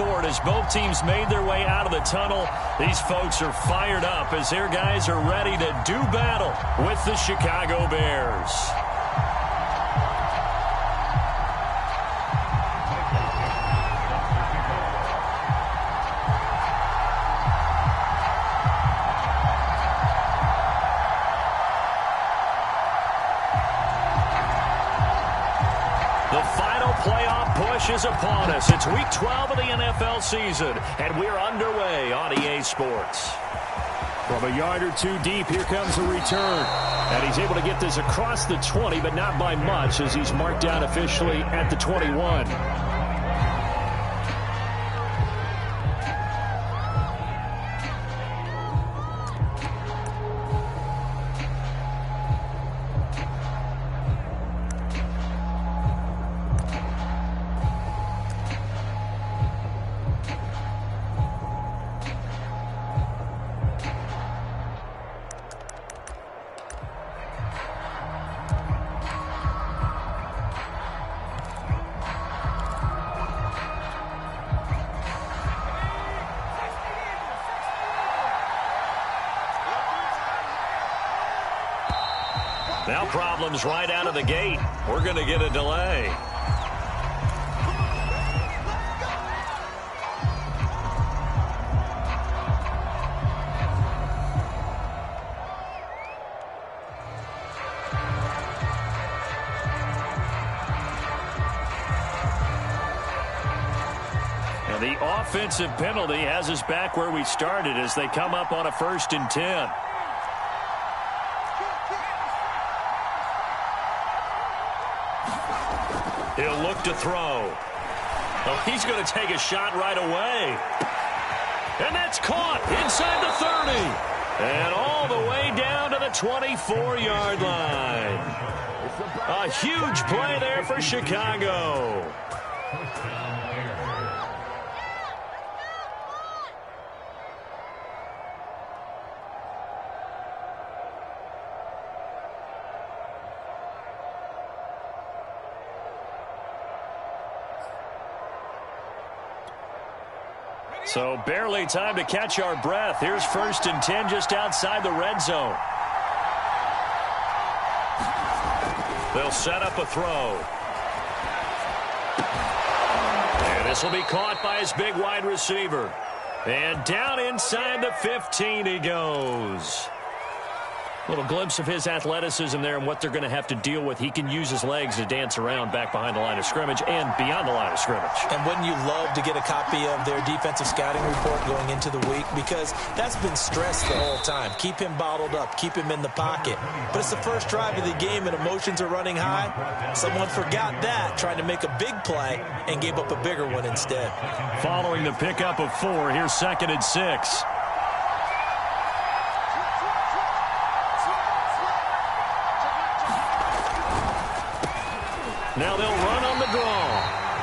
scored as both teams made their way out of the tunnel. These folks are fired up as their guys are ready to do battle with the Chicago Bears. Is upon us. It's week 12 of the NFL season, and we're underway on EA Sports. From a yard or two deep, here comes a return. And he's able to get this across the 20, but not by much, as he's marked down officially at the 21. Now problems right out of the gate. We're going to get a delay. Now the offensive penalty has us back where we started as they come up on a 1st and 10. He'll look to throw. Oh, he's going to take a shot right away. And that's caught inside the 30. And all the way down to the 24-yard line. A huge play there for Chicago. So barely time to catch our breath. Here's 1st and 10 just outside the red zone. They'll set up a throw. And this will be caught by his big wide receiver. And down inside the 15 he goes. A little glimpse of his athleticism there and what they're going to have to deal with. He can use his legs to dance around back behind the line of scrimmage and beyond the line of scrimmage. And wouldn't you love to get a copy of their defensive scouting report going into the week? Because that's been stressed the whole time. Keep him bottled up. Keep him in the pocket. But it's the first drive of the game and emotions are running high. Someone forgot that, trying to make a big play and gave up a bigger one instead. Following the pickup of 4, here's 2nd and 6. Now they'll run on the draw.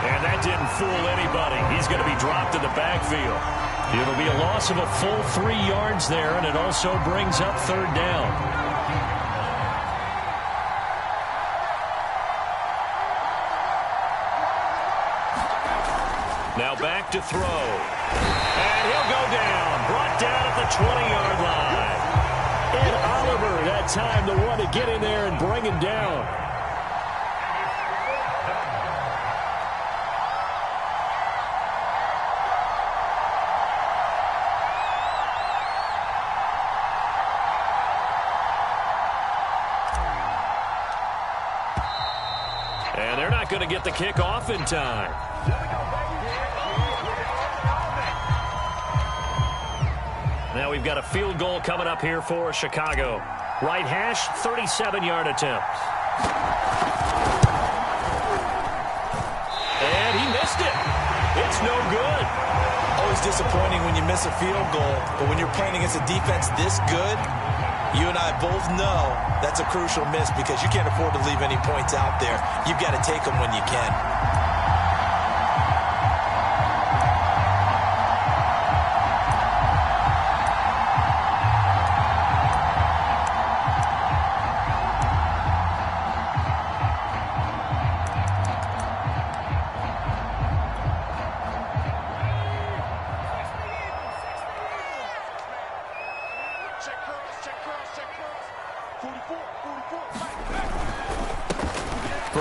And that didn't fool anybody. He's going to be dropped in the backfield. It'll be a loss of a full 3 yards there, and it also brings up 3rd down. Now back to throw. And he'll go down. Brought down at the 20-yard line. And Oliver, that time, the one to get in there and bring him down. And they're not going to get the kick off in time. Now we've got a field goal coming up here for Chicago. Right hash, 37-yard attempt. And he missed it. It's no good. Always disappointing when you miss a field goal, but when you're playing against a defense this good, you and I both know that's a crucial miss because you can't afford to leave any points out there. You've got to take them when you can.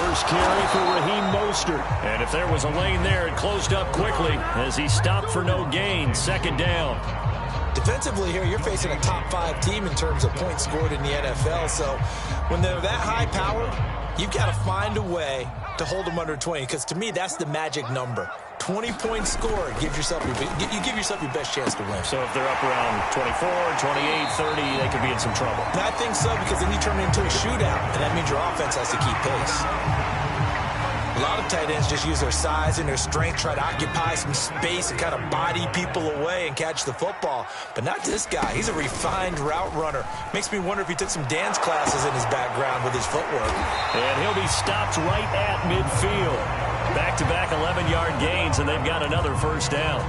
First carry for Raheem Mostert. And if there was a lane there, it closed up quickly as he stopped for no gain. Second down. Defensively here, you're facing a top 5 team in terms of points scored in the NFL. So when they're that high-powered, you've got to find a way to hold them under 20, because to me, that's the magic number. 20 points scored, you give yourself your best chance to win. So if they're up around 24, 28, 30, they could be in some trouble. And I think so, because then you turn it into a shootout, and that means your offense has to keep pace. A lot of tight ends just use their size and their strength, try to occupy some space and kind of body people away and catch the football. But not this guy. He's a refined route runner. Makes me wonder if he took some dance classes in his background with his footwork. And he'll be stopped right at midfield. Back-to-back 11-yard gains, and they've got another first down.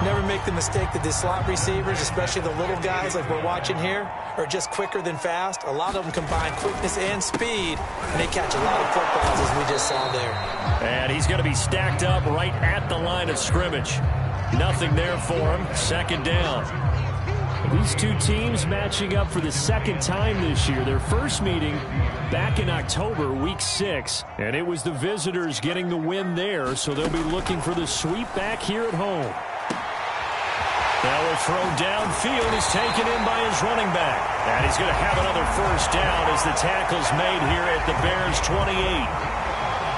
Never make the mistake that the slot receivers, especially the little guys like we're watching here, are just quicker than fast. A lot of them combine quickness and speed, and they catch a lot of footballs, as we just saw there. And he's going to be stacked up right at the line of scrimmage. Nothing there for him. Second down. These two teams matching up for the second time this year. Their first meeting back in October, week 6. And it was the visitors getting the win there, so they'll be looking for the sweep back here at home. Now a throw downfield is taken in by his running back. And he's going to have another first down as the tackle's made here at the Bears' 28.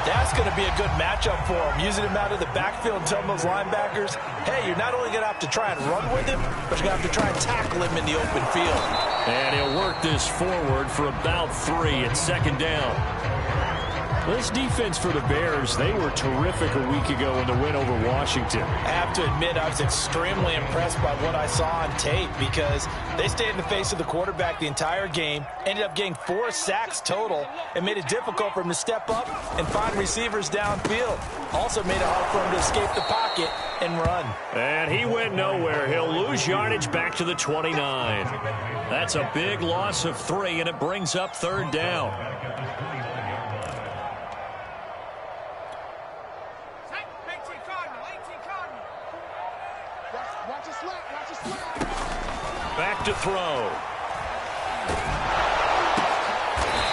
That's going to be a good matchup for him. Using him out of the backfield and telling those linebackers, hey, you're not only going to have to try and run with him, but you're going to have to try and tackle him in the open field. And he'll work this forward for about 3 at second down. This defense for the Bears, they were terrific a week ago in the win over Washington. I have to admit, I was extremely impressed by what I saw on tape, because they stayed in the face of the quarterback the entire game, ended up getting 4 sacks total, and made it difficult for him to step up and find receivers downfield. Also made it hard for him to escape the pocket and run. And he went nowhere. He'll lose yardage back to the 29. That's a big loss of 3, and it brings up third down. Back to throw.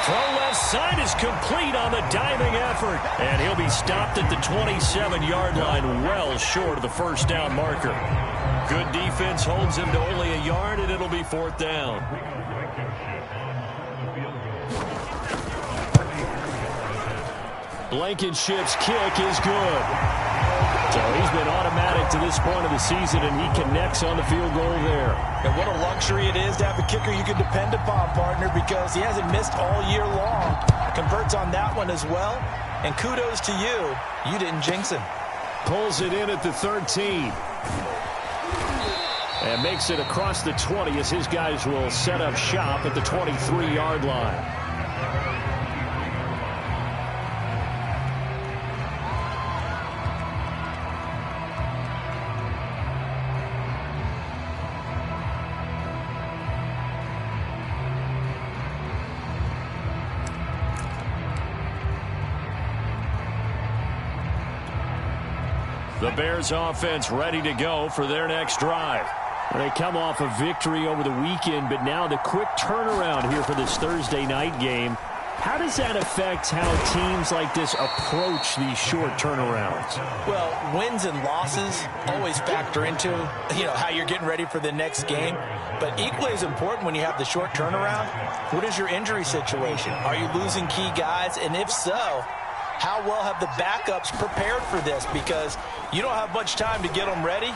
Throw left side is complete on the diving effort. And he'll be stopped at the 27-yard line, well short of the first down marker. Good defense holds him to only a yard, and it'll be fourth down. Blankenship's kick is good. So he's been automatic to this point of the season, and he connects on the field goal there. And what a luxury it is to have a kicker you can depend upon, partner, because he hasn't missed all year long. Converts on that one as well. And kudos to you. You didn't jinx him. Pulls it in at the 13. And makes it across the 20 as his guys will set up shop at the 23-yard line. The Bears offense ready to go for their next drive. They come off a victory over the weekend, but now the quick turnaround here for this Thursday night game. How does that affect how teams like this approach these short turnarounds? Well, wins and losses always factor into, how you're getting ready for the next game. But equally as important when you have the short turnaround, what is your injury situation? Are you losing key guys? And if so, how well have the backups prepared for this? Because you don't have much time to get them ready.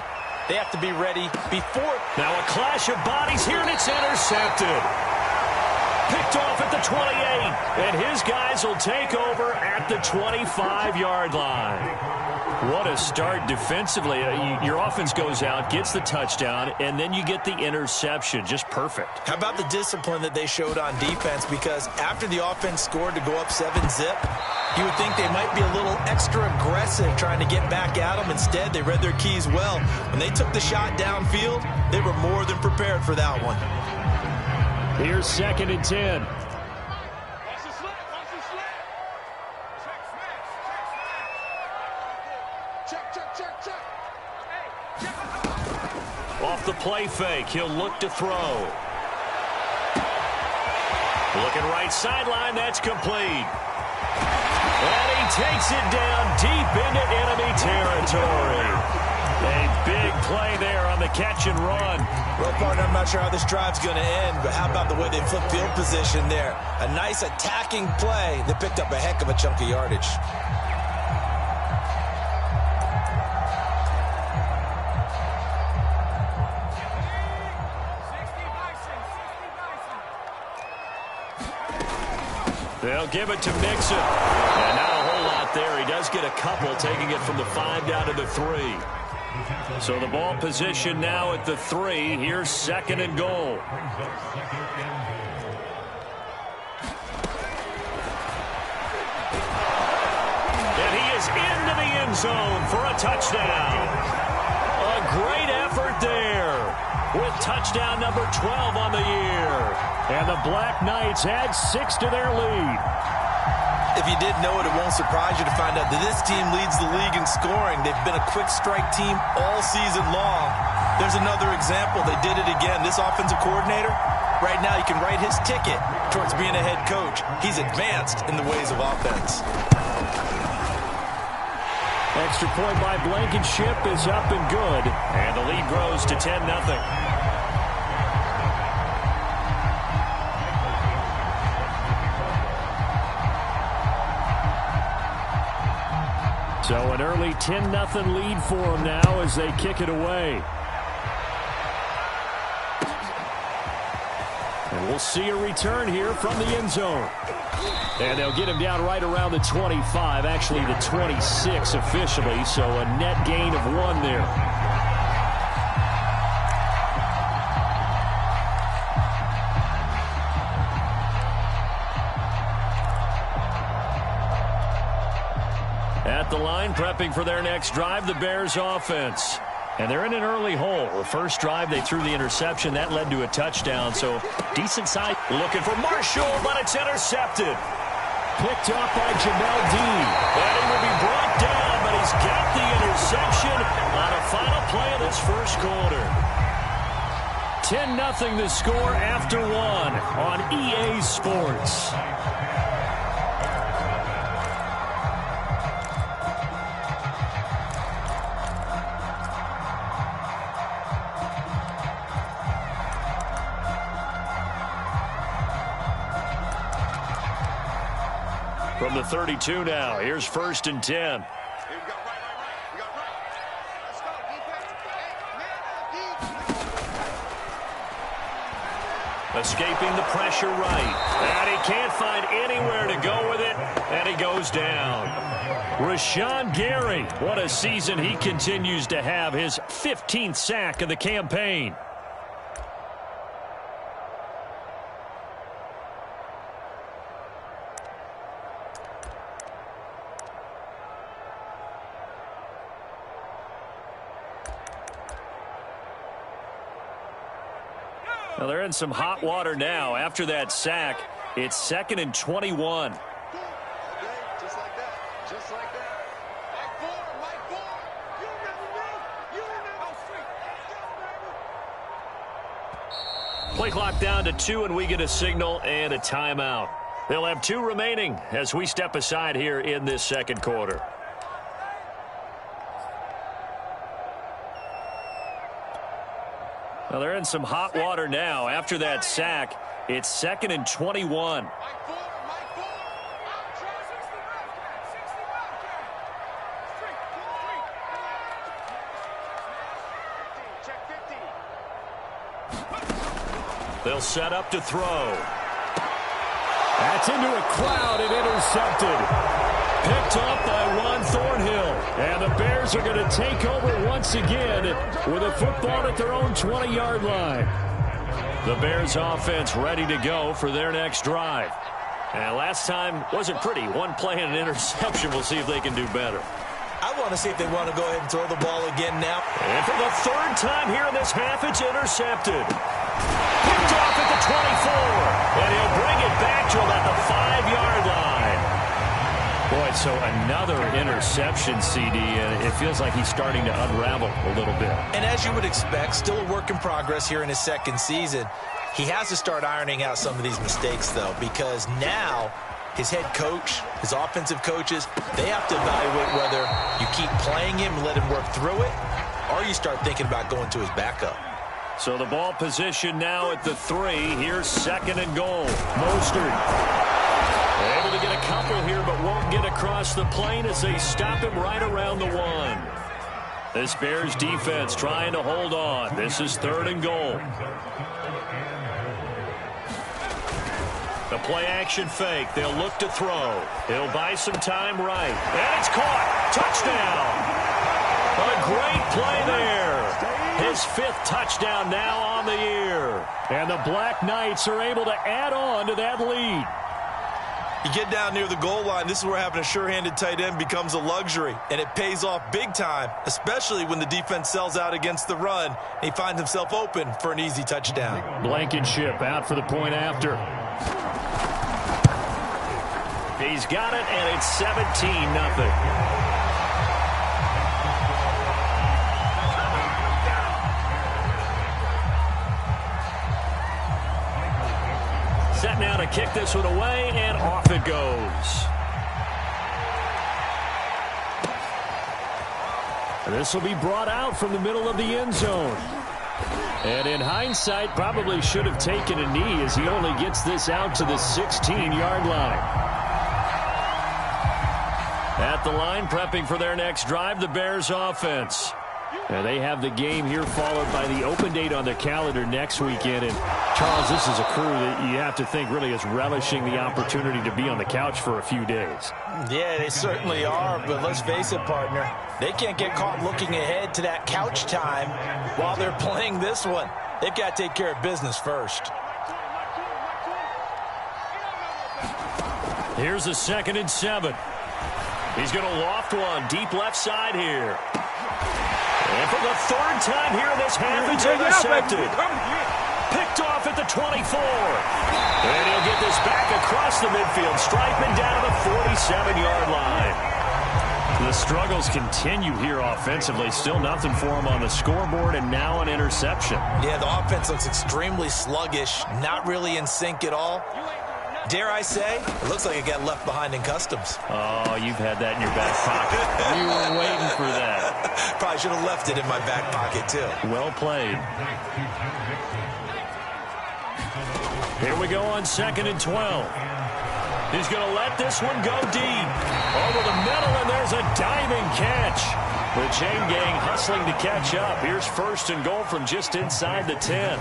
They have to be ready before. Now a clash of bodies here, and it's intercepted. Picked off at the 28, and his guys will take over at the 25-yard line. What a start defensively. Your offense goes out, gets the touchdown, and then you get the interception. Just perfect. How about the discipline that they showed on defense? Because after the offense scored to go up 7-zip, you would think they might be a little extra aggressive trying to get back at them. Instead, they read their keys well. When they took the shot downfield, they were more than prepared for that one. Here's 2nd and 10. Off the play fake, he'll look to throw. Looking right sideline, that's complete. And he takes it down deep into enemy territory. A big play there on the catch and run. Well, partner, I'm not sure how this drive's going to end, but how about the way they flip field position there? A nice attacking play that picked up a heck of a chunk of yardage. They'll give it to Mixon. And not a whole lot there. He does get a couple, taking it from the 5 down to the 3. So the ball position now at the 3. Here's 2nd and goal. And he is into the end zone for a touchdown. A great effort there with touchdown number 12 on the year. And the Black Knights add 6 to their lead. If you didn't know it, it won't surprise you to find out that this team leads the league in scoring. They've been a quick strike team all season long. There's another example. They did it again. This offensive coordinator, right now you can write his ticket towards being a head coach. He's advanced in the ways of offense. Extra point by Blankenship is up and good. And the lead grows to 10-0. So an early 10-0 lead for them now as they kick it away. And we'll see a return here from the end zone. And they'll get him down right around the 25, actually the 26 officially, so a net gain of 1 there. At the line, prepping for their next drive, the Bears offense. And they're in an early hole. The first drive, they threw the interception. That led to a touchdown, so decent size. Looking for Marshall, but it's intercepted. Picked up by Jamel Dean. And he will be brought down, but he's got the interception on a final play of this first quarter. 10-0 the score after 1 on EA Sports. From the 32 now, here's 1st and 10. Escaping the pressure right. And he can't find anywhere to go with it, and he goes down. Rashawn Gary, what a season he continues to have, his 15th sack of the campaign. Well, they're in some hot water now. After that sack, it's 2nd and 21. Play clock down to 2, and we get a signal and a timeout. They'll have 2 remaining as we step aside here in this second quarter. Well, they're in some hot water now. After that sack, it's 2nd and 21. They'll set up to throw. That's into a crowd and intercepted. Picked up by Ron Thornhill. And the Bears are going to take over once again with a football at their own 20-yard line. The Bears offense ready to go for their next drive. And last time wasn't pretty. 1 play and an interception. We'll see if they can do better. I want to see if they want to go ahead and throw the ball again now. And for the 3rd time here in this half, it's intercepted. Picked off at the 24. And he'll bring it back to about the 5-yard line. Boy, so another interception, CD, and it feels like he's starting to unravel a little bit. And as you would expect, still a work in progress here in his 2nd season. He has to start ironing out some of these mistakes, though, because now his head coach, his offensive coaches, they have to evaluate whether you keep playing him and let him work through it, or you start thinking about going to his backup. So the ball position now at the 3. Here's 2nd and goal. Mostert able to get a couple here, but won't get across the plane as they stop him right around the 1. This Bears defense trying to hold on. This is 3rd and goal. The play-action fake. They'll look to throw. He'll buy some time right. And it's caught. Touchdown. A great play there. His 5th touchdown now on the year. And the Black Knights are able to add on to that lead. You get down near the goal line, this is where having a sure-handed tight end becomes a luxury, and it pays off big time, especially when the defense sells out against the run, and he finds himself open for an easy touchdown. Blankenship out for the point after. He's got it, and it's 17-0. Set now to kick this one away, and off it goes. And this will be brought out from the middle of the end zone. And in hindsight, probably should have taken a knee as he only gets this out to the 16-yard line. At the line, prepping for their next drive, the Bears offense. And they have the game here followed by the open date on their calendar next weekend. And, Charles, this is a crew that you have to think really is relishing the opportunity to be on the couch for a few days. Yeah, they certainly are, but let's face it, partner. They can't get caught looking ahead to that couch time while they're playing this one. They've got to take care of business first. Here's a 2nd and 7. He's going to loft one deep left side here. And for the 3rd time here in this half, it's intercepted. Picked off at the 24. And he'll get this back across the midfield stripe and down to the 47-yard line. The struggles continue here offensively. Still nothing for him on the scoreboard, and now an interception. Yeah, the offense looks extremely sluggish, not really in sync at all. Dare I say, it looks like it got left behind in customs. Oh, you've had that in your back pocket. You were waiting for that. Probably should have left it in my back pocket, too. Well played. Here we go on 2nd and 12. He's going to let this one go deep. Over the middle, and there's a diving catch. The chain gang hustling to catch up. Here's 1st and goal from just inside the 10.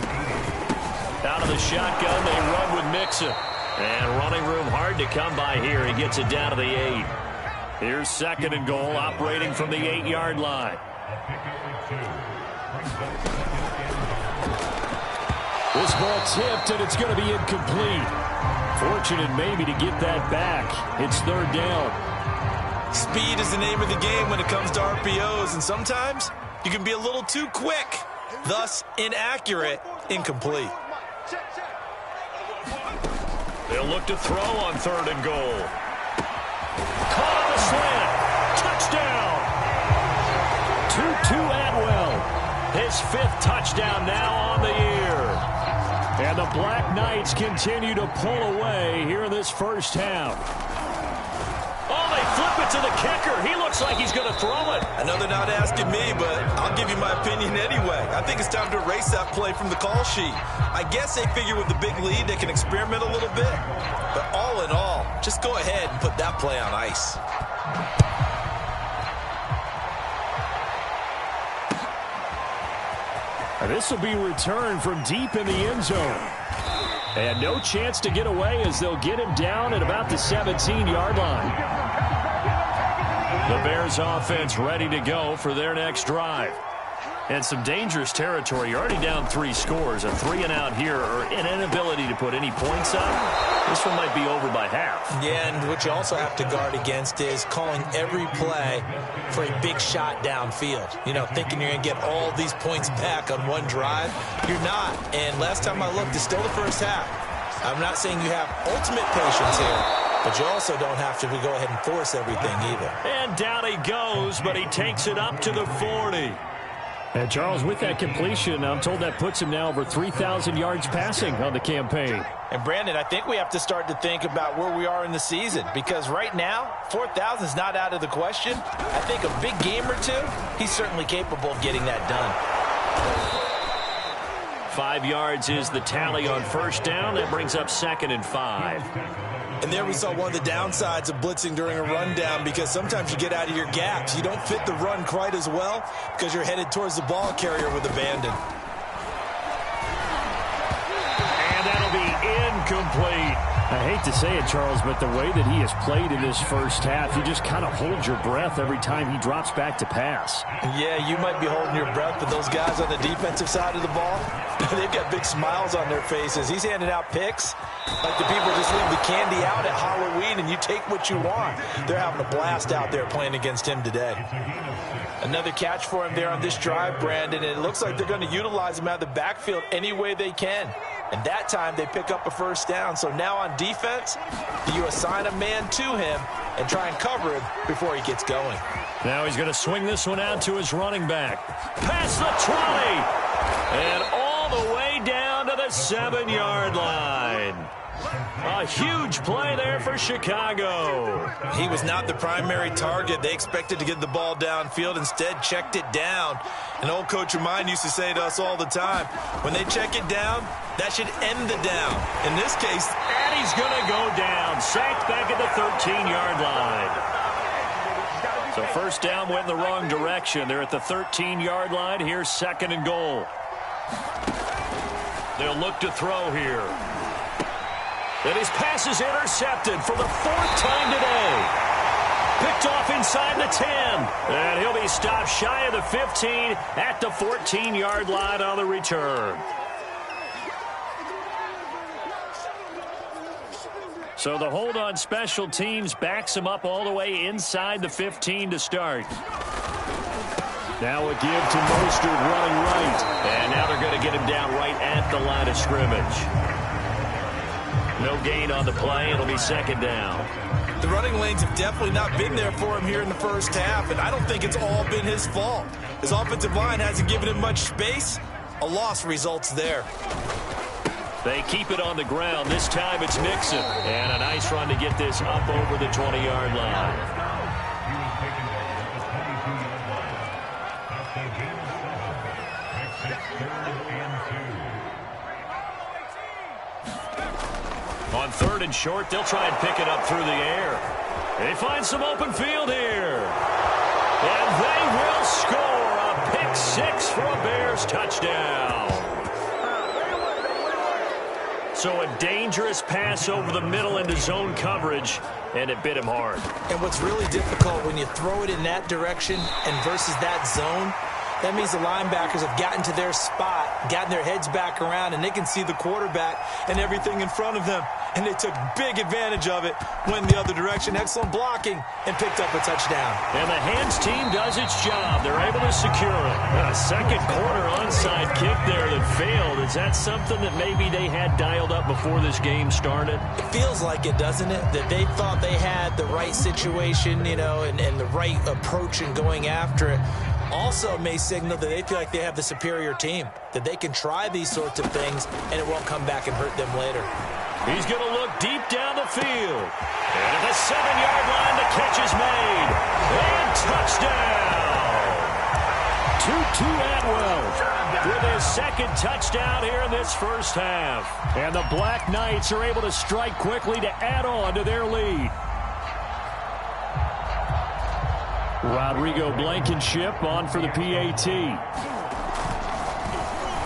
Out of the shotgun, they run with Mixon. And running room hard to come by here. He gets it down to the 8. Here's 2nd and goal, operating from the 8-yard line. This ball tipped, and it's going to be incomplete. Fortunate maybe to get that back. It's 3rd down. Speed is the name of the game when it comes to RPOs, and sometimes you can be a little too quick, thus inaccurate, incomplete. They'll look to throw on 3rd and goal. Caught on the slant. Touchdown. Tutu Atwell. His 5th touchdown now on the year. And the Black Knights continue to pull away here in this first half. Oh, they flip it to the kicker. He looks like he's going to throw it. I know they're not asking me, but I'll give you my opinion anyway. I think it's time to erase that play from the call sheet. I guess they figure with the big lead they can experiment a little bit. But all in all, just go ahead and put that play on ice. This will be returned from deep in the end zone. And no chance to get away as they'll get him down at about the 17-yard line. The Bears offense ready to go for their next drive. And some dangerous territory. You're already down 3 scores. A 3-and-out here, or an inability to put any points up. This one might be over by half. Yeah, and what you also have to guard against is calling every play for a big shot downfield. You know, thinking you're going to get all these points back on one drive. You're not. And last time I looked, it's still the first half. I'm not saying you have ultimate patience here, but you also don't have to go ahead and force everything either. And down he goes, but he takes it up to the 40. And Charles, with that completion, I'm told that puts him now over 3,000 yards passing on the campaign. And Brandon, I think we have to start to think about where we are in the season, because right now 4,000 is not out of the question. I think a big game or two, he's certainly capable of getting that done. 5 yards is the tally on first down. That brings up 2nd and 5. And there we saw one of the downsides of blitzing during a rundown, because sometimes you get out of your gaps. You don't fit the run quite as well because you're headed towards the ball carrier with abandon. And that'll be incomplete. I hate to say it, Charles, but the way that he has played in this first half, you just kind of hold your breath every time he drops back to pass. Yeah, you might be holding your breath, but those guys on the defensive side of the ball, they've got big smiles on their faces. He's handing out picks like the people just leave the candy out at Halloween and you take what you want. They're having a blast out there playing against him today. Another catch for him there on this drive, Brandon, and it looks like they're going to utilize him out of the backfield any way they can. And that time they pick up a first down. So now on defense, you assign a man to him and try and cover him before he gets going. Now he's going to swing this one out to his running back. Past the 20. And all the way down to the 7-yard line. A huge play there for Chicago. He was not the primary target. They expected to get the ball downfield. Instead, checked it down. An old coach of mine used to say to us all the time, when they check it down, that should end the down. In this case, and he's going to go down. Sacked back at the 13-yard line. So first down went in the wrong direction. They're at the 13-yard line. Here's 2nd and goal. They'll look to throw here. And his pass is intercepted for the 4th time today. Picked off inside the 10. And he'll be stopped shy of the 15 at the 14-yard line on the return. So the hold on special teams backs him up all the way inside the 15 to start. Now a give to Mostert running right. And now they're going to get him down right at the line of scrimmage. No gain on the play. It'll be 2nd down. The running lanes have definitely not been there for him here in the first half, and I don't think it's all been his fault. His offensive line hasn't given him much space. A loss results there. They keep it on the ground. This time it's Nixon. And a nice run to get this up over the 20-yard line. On 3rd and short, they'll try and pick it up through the air. They find some open field here. And they will score a pick 6 for a Bears touchdown. So a dangerous pass over the middle into zone coverage, and it bit him hard. And what's really difficult when you throw it in that direction and versus that zone, that means the linebackers have gotten to their spot, gotten their heads back around, and they can see the quarterback and everything in front of them. And they took big advantage of it, went the other direction, excellent blocking, and picked up a touchdown. And the hands team does its job. They're able to secure it. A second quarter onside kick there that failed. Is that something that maybe they had dialed up before this game started? It feels like it, doesn't it? That they thought they had the right situation, you know, and the right approach in going after it. Also may signal that they feel like they have the superior team, that they can try these sorts of things and it won't come back and hurt them later. He's going to look deep down the field. And at the 7-yard line, the catch is made. And touchdown! Tutu Atwell with his 2nd touchdown here in this first half. And the Black Knights are able to strike quickly to add on to their lead. Rodrigo Blankenship on for the PAT.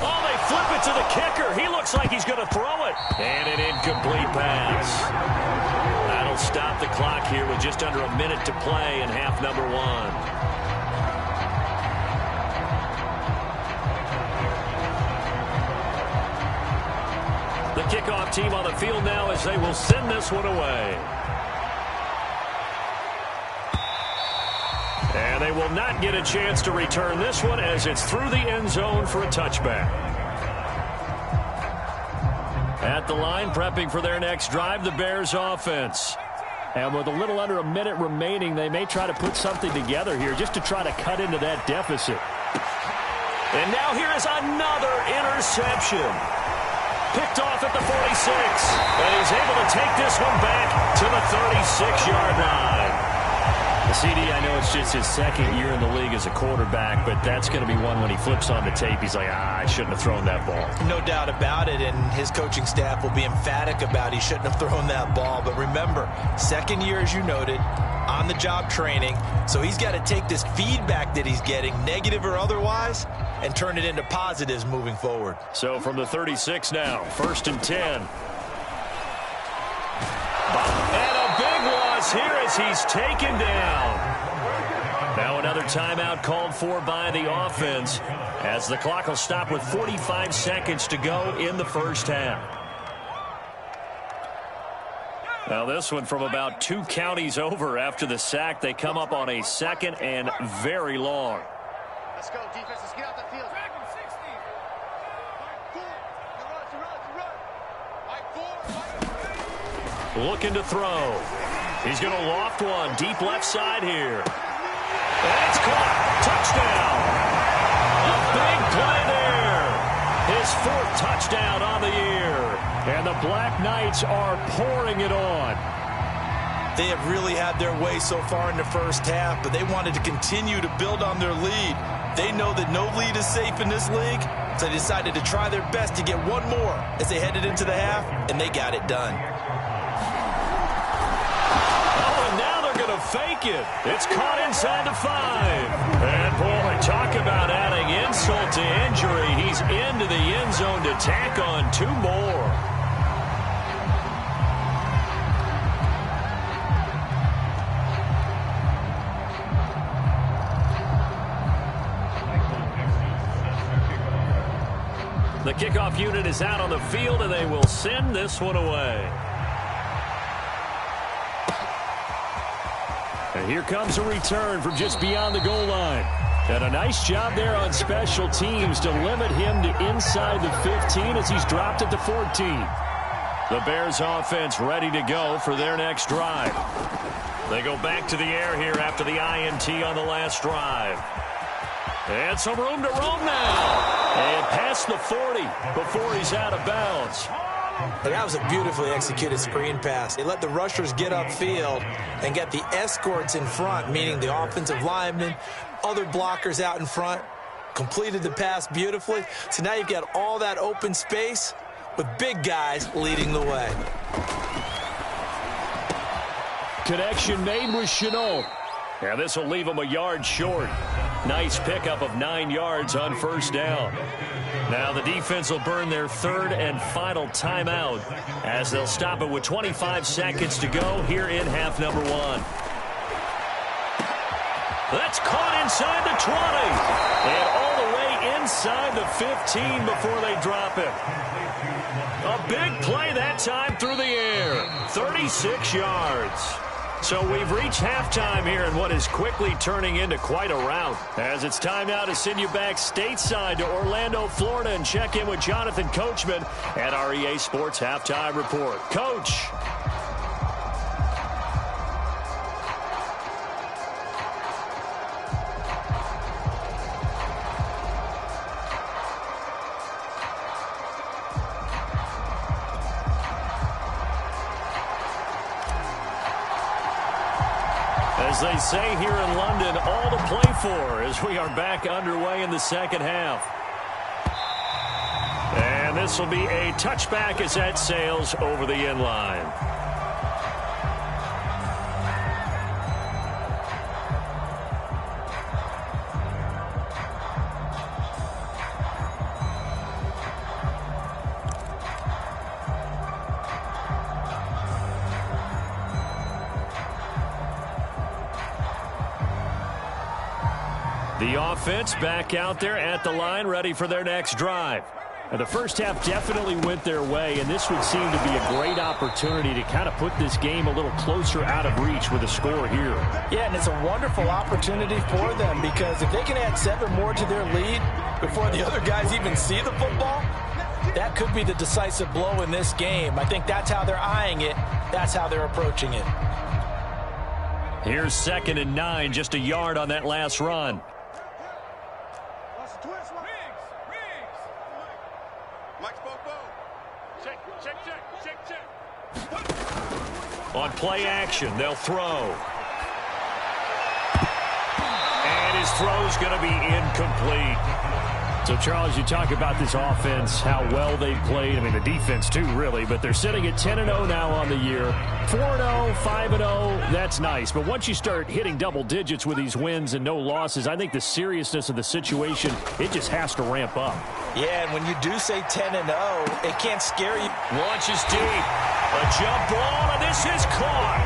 Oh, they flip it to the kicker. He looks like he's going to throw it. And an incomplete pass. That'll stop the clock here with just under a minute to play in half number 1. The kickoff team on the field now as they will send this one away. And they will not get a chance to return this one as it's through the end zone for a touchback. At the line, prepping for their next drive, the Bears offense. And with a little under a minute remaining, they may try to put something together here just to try to cut into that deficit. And now here is another interception. Picked off at the 46. And he's able to take this one back to the 36-yard line. CD, I know it's just his second year in the league as a quarterback, but that's going to be one when he flips on the tape, he's like, I shouldn't have thrown that ball. No doubt about it, and his coaching staff will be emphatic about he shouldn't have thrown that ball. But remember, second year, as you noted, on-the-job training, so he's got to take this feedback that he's getting, negative or otherwise, and turn it into positives moving forward. So from the 36 now, 1st and 10. And a big loss here as he's taken down. Now another timeout called for by the offense as the clock will stop with 45 seconds to go in the first half. Now this one from about 2 counties over after the sack. They come up on a 2nd and very long. Let's go, defense. Let's get out the field. Looking to throw. He's going to loft one deep left side here. And it's caught. Touchdown. A big play there. His 4th touchdown on the year. And the Black Knights are pouring it on. They have really had their way so far in the first half, but they wanted to continue to build on their lead. They know that no lead is safe in this league, so they decided to try their best to get one more as they headed into the half, and they got it done. Fake it. It's caught inside the 5. And boy, talk about adding insult to injury. He's into the end zone to tack on 2 more. The kickoff unit is out on the field, and they will send this one away. And here comes a return from just beyond the goal line. And a nice job there on special teams to limit him to inside the 15 as he's dropped at the 14. The Bears offense ready to go for their next drive. They go back to the air here after the INT on the last drive. And some room to roam now. And past the 40 before he's out of bounds. But that was a beautifully executed screen pass. They let the rushers get upfield and get the escorts in front, meaning the offensive linemen, other blockers out in front, completed the pass beautifully. So now you've got all that open space with big guys leading the way. Connection made with Chenault. Yeah, this will leave him a yard short. Nice pickup of 9 yards on 1st down. Now the defense will burn their 3rd and final timeout as they'll stop it with 25 seconds to go here in half number 1. That's caught inside the 20. And all the way inside the 15 before they drop it. A big play that time through the air. 36 yards. So we've reached halftime here in what is quickly turning into quite a rout. As it's time now to send you back stateside to Orlando, Florida, and check in with Jonathan Coachman at our EA Sports Halftime Report. Coach. As they say here in London, all to play for as we are back underway in the second half. And this will be a touchback as that sails over the end line. The offense back out there at the line, ready for their next drive. And the first half definitely went their way, and this would seem to be a great opportunity to kind of put this game a little closer out of reach with a score here. Yeah, and it's a wonderful opportunity for them because if they can add 7 more to their lead before the other guys even see the football, that could be the decisive blow in this game. I think that's how they're eyeing it. That's how they're approaching it. Here's 2nd and 9, just a yard on that last run. On play action, they'll throw. And his throw's going to be incomplete. So, Charles, you talk about this offense, how well they played. I mean, the defense, too, really. But they're sitting at 10-0 now on the year. 4-0, 5-0, that's nice. But once you start hitting double digits with these wins and no losses, I think the seriousness of the situation, it just has to ramp up. Yeah, and when you do say 10-0, it can't scare you. Launches deep. A jump ball, and this is caught.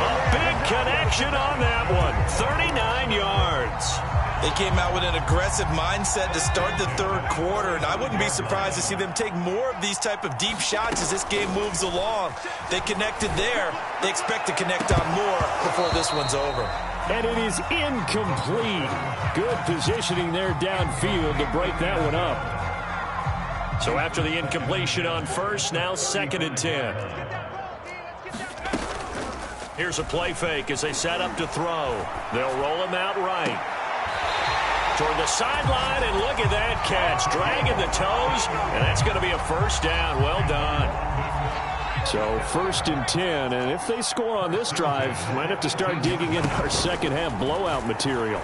A big connection on that one. 39 yards. They came out with an aggressive mindset to start the third quarter, and I wouldn't be surprised to see them take more of these type of deep shots as this game moves along. They connected there. They expect to connect on more before this one's over. And it is incomplete. Good positioning there downfield to break that one up. So after the incompletion on first, now 2nd and 10. Here's a play fake as they set up to throw. They'll roll him out right. Toward the sideline, and look at that catch. Dragging the toes, and that's going to be a first down. Well done. So 1st and 10, and if they score on this drive, might have to start digging in our second half blowout material.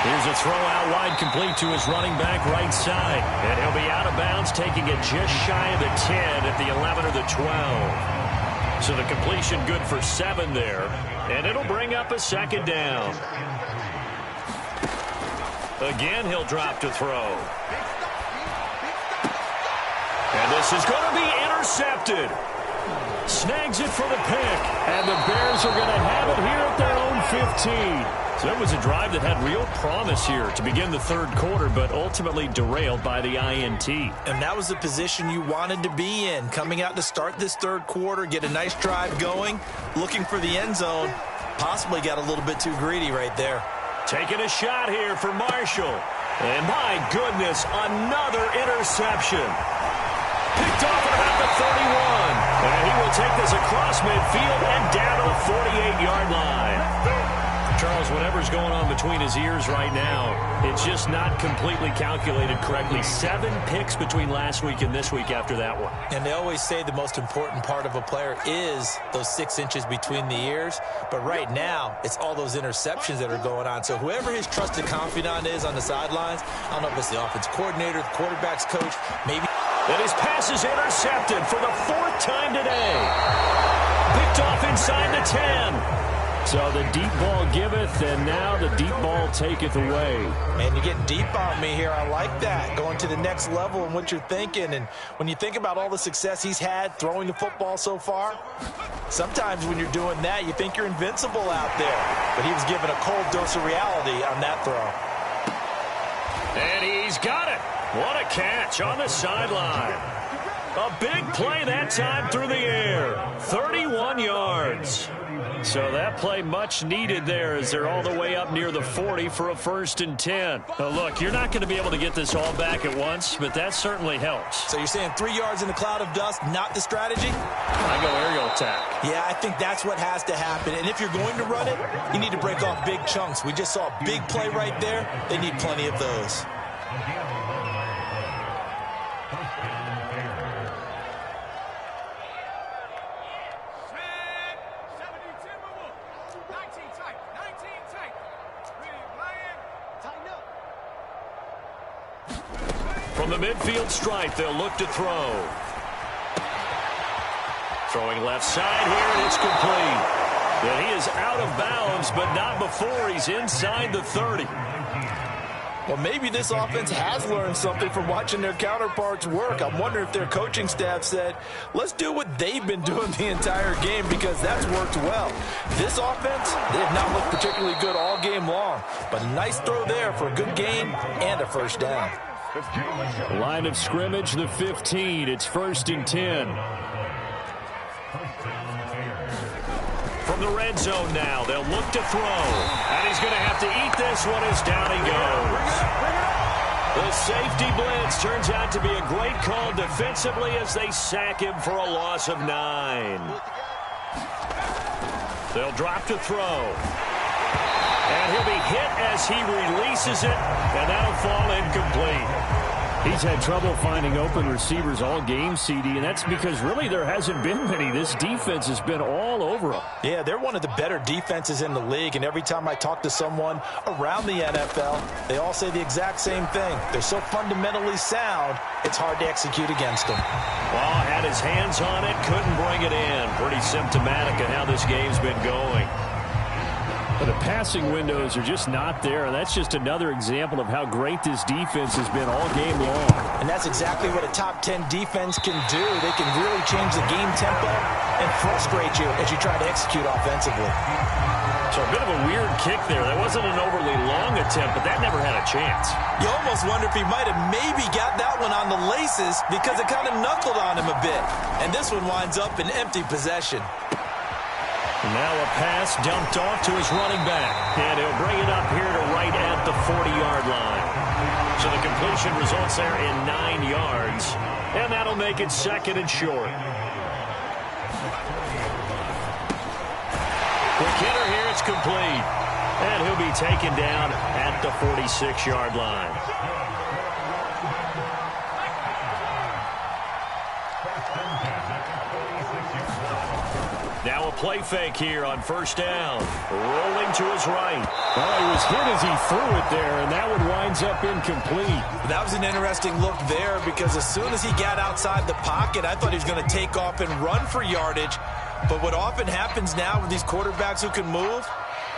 Here's a throw out wide, complete to his running back right side. And he'll be out of bounds, taking it just shy of the 10 at the 11 or the 12. So the completion good for 7 there. And it'll bring up a 2nd down. Again, he'll drop to throw. And this is going to be intercepted. Snags it for the pick. And the Bears are going to have it here at their own 15. So it was a drive that had real promise here to begin the third quarter, but ultimately derailed by the INT. And that was the position you wanted to be in. Coming out to start this third quarter, get a nice drive going, looking for the end zone. Possibly got a little bit too greedy right there. Taking a shot here for Marshall. And my goodness, another interception. Picked off at about the 31. And he will take this across midfield and down to the 48-yard line. Charles, whatever's going on between his ears right now, it's just not completely calculated correctly. 7 picks between last week and this week after that one. And they always say the most important part of a player is those 6 inches between the ears. But right now, it's all those interceptions that are going on. So whoever his trusted confidant is on the sidelines, I don't know if it's the offense coordinator, the quarterback's coach, maybe. And his pass is intercepted for the 4th time today. Picked off inside the 10. So the deep ball giveth, and now the deep ball taketh away. Man, you're getting deep on me here. I like that. Going to the next level and what you're thinking. And when you think about all the success he's had throwing the football so far, sometimes when you're doing that, you think you're invincible out there. But he was given a cold dose of reality on that throw. And he's got it. What a catch on the sideline. A big play that time through the air. 31 yards. So that play much needed there as they're all the way up near the 40 for a 1st and 10. Now look, you're not going to be able to get this all back at once, but that certainly helps. So you're saying 3 yards in a cloud of dust, not the strategy? I go aerial attack. Yeah, I think that's what has to happen. And if you're going to run it, you need to break off big chunks. We just saw a big play right there. They need plenty of those. From the midfield stripe, they'll look to throw. Throwing left side here, and it's complete. And he is out of bounds, but not before he's inside the 30. Well, maybe this offense has learned something from watching their counterparts work. I'm wondering if their coaching staff said, let's do what they've been doing the entire game, because that's worked well. This offense, they have not looked particularly good all game long, but a nice throw there for a good gain and a first down. Line of scrimmage, the 15. It's 1st and 10. From the red zone now, they'll look to throw. And he's going to have to eat this one as down he goes. The safety blitz turns out to be a great call defensively as they sack him for a loss of 9. They'll drop to throw. And he'll be hit as he releases it, and that'll fall incomplete. He's had trouble finding open receivers all game, CD, and that's because really there hasn't been many. This defense has been all over him. Yeah, they're one of the better defenses in the league, and every time I talk to someone around the NFL, they all say the exact same thing. They're so fundamentally sound, it's hard to execute against them. Well, had his hands on it, couldn't bring it in. Pretty symptomatic of how this game's been going. But the passing windows are just not there, and that's just another example of how great this defense has been all game long. And that's exactly what a top 10 defense can do. They can really change the game tempo and frustrate you as you try to execute offensively. So a bit of a weird kick there. That wasn't an overly long attempt, but that never had a chance. You almost wonder if he might have maybe got that one on the laces because it kind of knuckled on him a bit. And this one winds up in empty possession. Now a pass dumped off to his running back. And he'll bring it up here to right at the 40-yard line. So the completion results there in 9 yards. And that'll make it 2nd and short. Quick hitter here, it's complete. And he'll be taken down at the 46-yard line. Now a play fake here on 1st down. Rolling to his right. Well, he was hit as he threw it there, and that one winds up incomplete. That was an interesting look there because as soon as he got outside the pocket, I thought he was going to take off and run for yardage. But what often happens now with these quarterbacks who can move,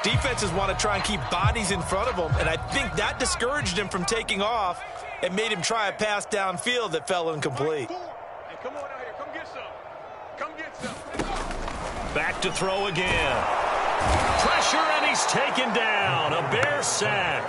defenses want to try and keep bodies in front of them, and I think that discouraged him from taking off and made him try a pass downfield that fell incomplete. Hey, come on out here. Come get some. Come get some. Back to throw again. Pressure, and he's taken down. A Bear sack.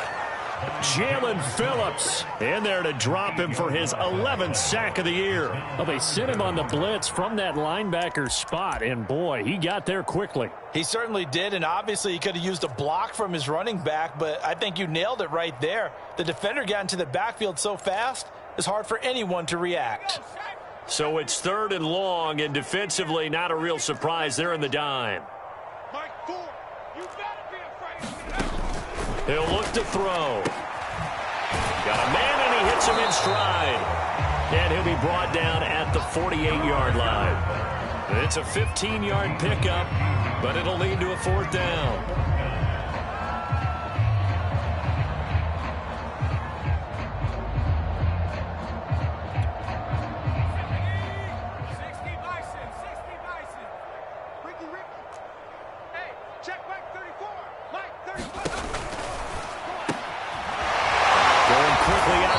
Jalen Phillips in there to drop him for his 11th sack of the year. Well, they sent him on the blitz from that linebacker spot, and boy, he got there quickly. He certainly did, and obviously he could have used a block from his running back, but I think you nailed it right there. The defender got into the backfield so fast, it's hard for anyone to react. So it's 3rd and long, and defensively not a real surprise. They're in the dime. Mike Ford, you better be afraid. He'll look to throw. Got a man, and he hits him in stride. And he'll be brought down at the 48-yard line. It's a 15-yard pickup, but it'll lead to a 4th down.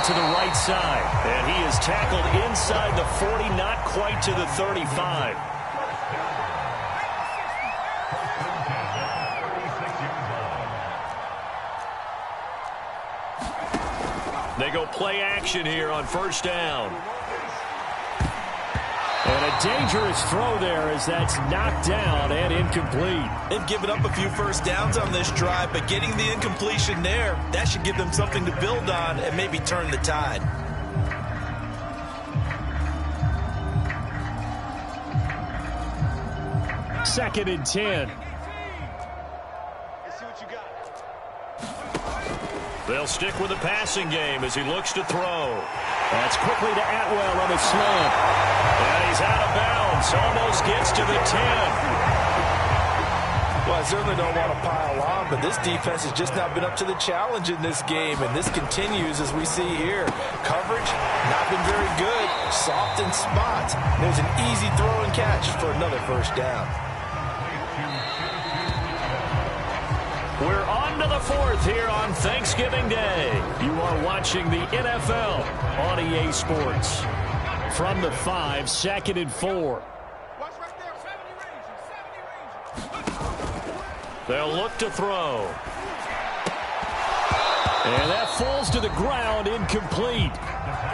To the right side, and he is tackled inside the 40, not quite to the 35. They go play action here on 1st down. And a dangerous throw there as that's knocked down and incomplete. They've given up a few 1st downs on this drive, but getting the incompletion there, that should give them something to build on and maybe turn the tide. Second and 10. Let's see what you got. They'll stick with the passing game as he looks to throw. That's quickly to Atwell on a slant. And he's out of bounds. Almost gets to the 10. Well, I certainly don't want to pile on, but this defense has just not been up to the challenge in this game, and this continues as we see here. Coverage, not been very good. Soft in spots. There's an easy throw and catch for another 1st down. We're on to the 4th here on Thanksgiving Day. You are watching the NFL on EA Sports. From the 5, 2nd and 4. Watch right there. 70 range. They'll look to throw. And that falls to the ground, incomplete.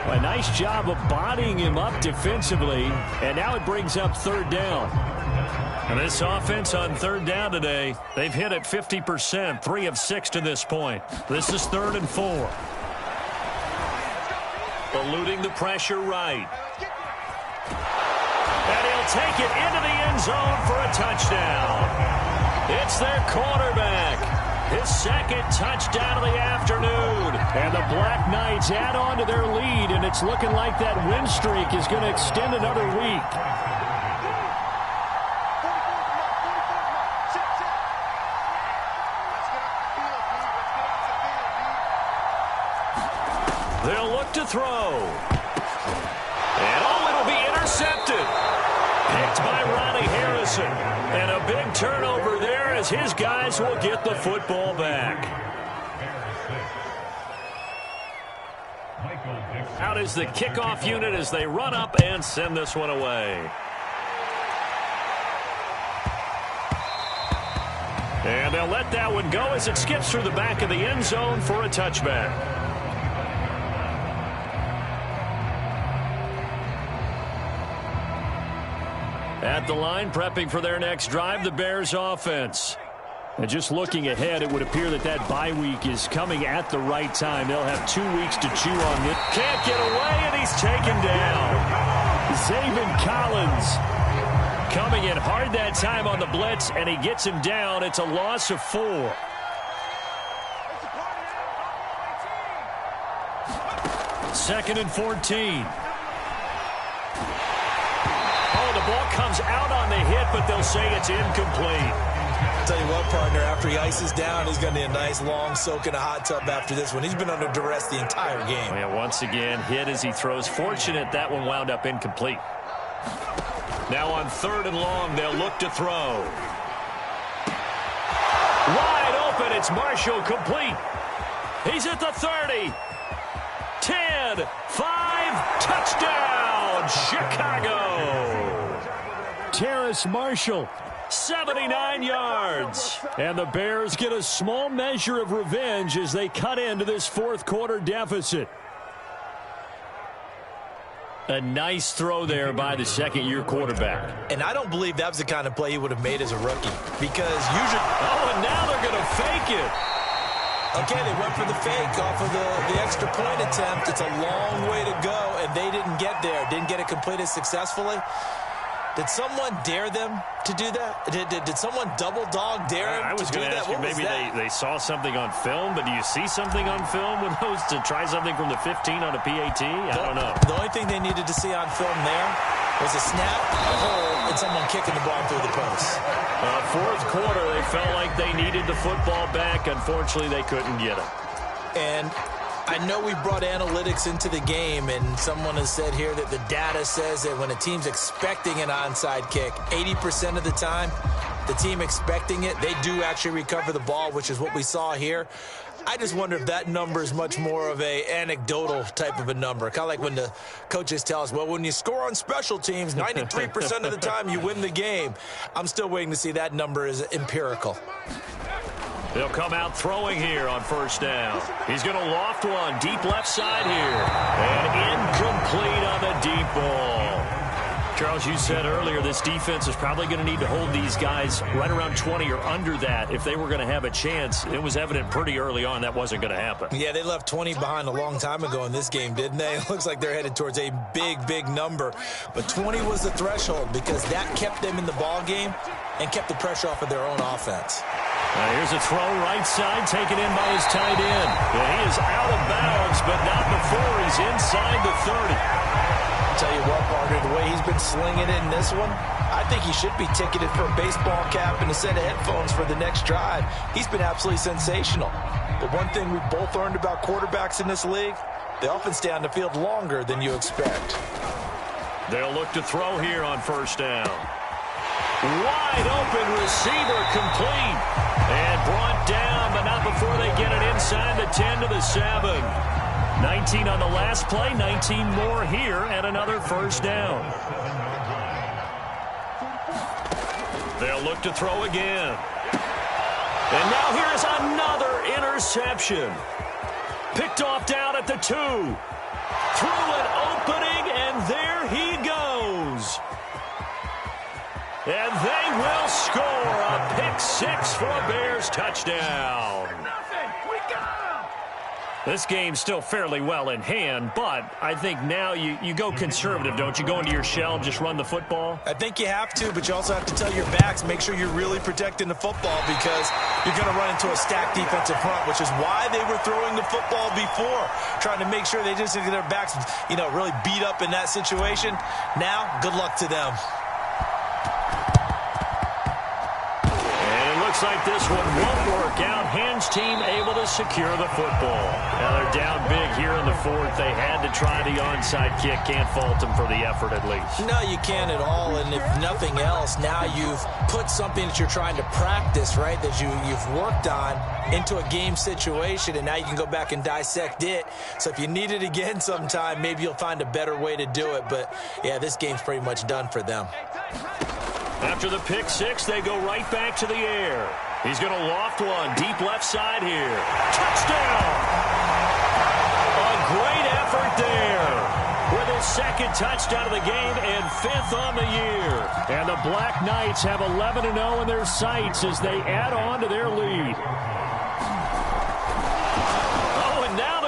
A nice job of bodying him up defensively, and now it brings up 3rd down. And this offense on 3rd down today, they've hit it 50%, 3 of 6 to this point. This is 3rd and 4. Eluding the pressure right. And he'll take it into the end zone for a touchdown. It's their quarterback. his second touchdown of the afternoon. And the Black Knights add on to their lead, and it's looking like that win streak is going to extend another week. They'll look to throw. And it'll be intercepted. Picked by Ronnie Harrison. And a big turnover there as his guys will get the football back. Out is the kickoff unit as they run up and send this one away. And they'll let that one go as it skips through the back of the end zone for a touchback. At the line, prepping for their next drive, the Bears offense. And just looking ahead, it would appear that bye week is coming at the right time. They'll have 2 weeks to chew on this. Can't get away, and he's taken down. Zaven Collins coming in hard that time on the blitz, and he gets him down. It's a loss of 4. Second and 14. The ball comes out on the hit, but they'll say it's incomplete. I'll tell you what, partner, after he ices down, he's going to need a nice long soak in a hot tub after this one. He's been under duress the entire game. Yeah, once again, hit as he throws. Fortunate that one wound up incomplete. Now on 3rd and long, they'll look to throw. Wide open, it's Marshall, complete. He's at the 30. 10, 5, touchdown, Chicago. Terrace Marshall, 79 yards. And the Bears get a small measure of revenge as they cut into this fourth quarter deficit. A nice throw there by the second-year quarterback. And I don't believe that was the kind of play he would have made as a rookie. Because usually... Oh, and now they're going to fake it. Okay, they went for the fake off of the extra point attempt. It's a long way to go, and they didn't get there. Didn't get it completed successfully. Did someone dare them to do that? Did someone double dog dare him I was to do going to that? ask you, maybe they saw something on film, but do you see something on film with those to try something from the 15 on a PAT? I don't know. The only thing they needed to see on film there was a snap, a hole, and someone kicking the ball through the post. Fourth quarter, they felt like they needed the football back. Unfortunately, they couldn't get it. And I know we brought analytics into the game, and someone has said here that the data says that when a team's expecting an onside kick, 80% of the time, the team expecting it, they do actually recover the ball, which is what we saw here. I just wonder if that number is much more of a anecdotal type of a number. Kind of like when the coaches tell us, well, when you score on special teams, 93% of the time you win the game. I'm still waiting to see that number is empirical. They'll come out throwing here on first down. He's going to loft one deep left side here. And incomplete on the deep ball. Charles, you said earlier this defense is probably going to need to hold these guys right around 20 or under that if they were going to have a chance. It was evident pretty early on that wasn't going to happen. Yeah, they left 20 behind a long time ago in this game, didn't they? It looks like they're headed towards a big, big number. But 20 was the threshold because that kept them in the ball game and kept the pressure off of their own offense. Here's a throw right side taken in by his tight end. And he is out of bounds, but not before he's inside the 30. I'll tell you what, partner, the way he's been slinging it in this one, I think he should be ticketed for a baseball cap and a set of headphones for the next drive. He's been absolutely sensational. But one thing we've both learned about quarterbacks in this league, they often stay on the field longer than you expect. They'll look to throw here on first down. Wide open receiver, complete. And brought down, but not before they get it inside the 10 to the 7. 19 on the last play, 19 more here, and another first down. They'll look to throw again. And now here's another interception. Picked off down at the 2. Through an opening, and there he goes. And they will score a pick 6 for a Bears touchdown. This game's still fairly well in hand, but I think now you go conservative, don't you? Go into your shell and just run the football? I think you have to, but you also have to tell your backs, make sure you're really protecting the football because you're going to run into a stacked defensive front, which is why they were throwing the football before, trying to make sure they just get their backs, really beat up in that situation. Now, good luck to them. Looks like this one won't work out. Hands team able to secure the football. Now they're down big here in the fourth. They had to try the onside kick. Can't fault them for the effort at least. No, you can't at all. And if nothing else, now you've put something that you're trying to practice, right, that you've worked on into a game situation, and now you can go back and dissect it. So if you need it again sometime, maybe you'll find a better way to do it. But, yeah, this game's pretty much done for them. After the pick six, they go right back to the air. He's going to loft one deep left side here. Touchdown! A great effort there with his second touchdown of the game and fifth on the year. And the Black Knights have 11-0 in their sights as they add on to their lead.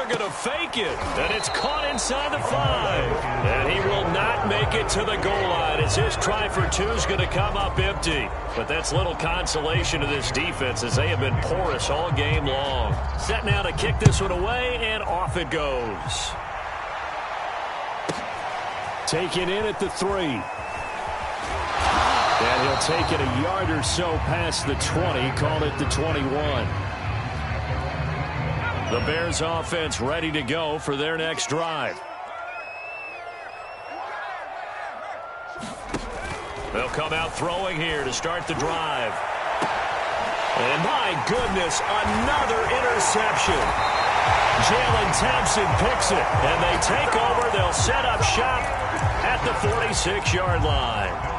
Going to fake it, and it's caught inside the 5. And he will not make it to the goal line as his try for two is going to come up empty. But that's little consolation to this defense as they have been porous all game long. Set now to kick this one away, and off it goes. Taken in at the 3. And he'll take it a yard or so past the 20, call it the 21. The Bears offense ready to go for their next drive. They'll come out throwing here to start the drive. And my goodness, another interception. Jalen Thompson picks it, and they take over. They'll set up shop at the 46-yard line.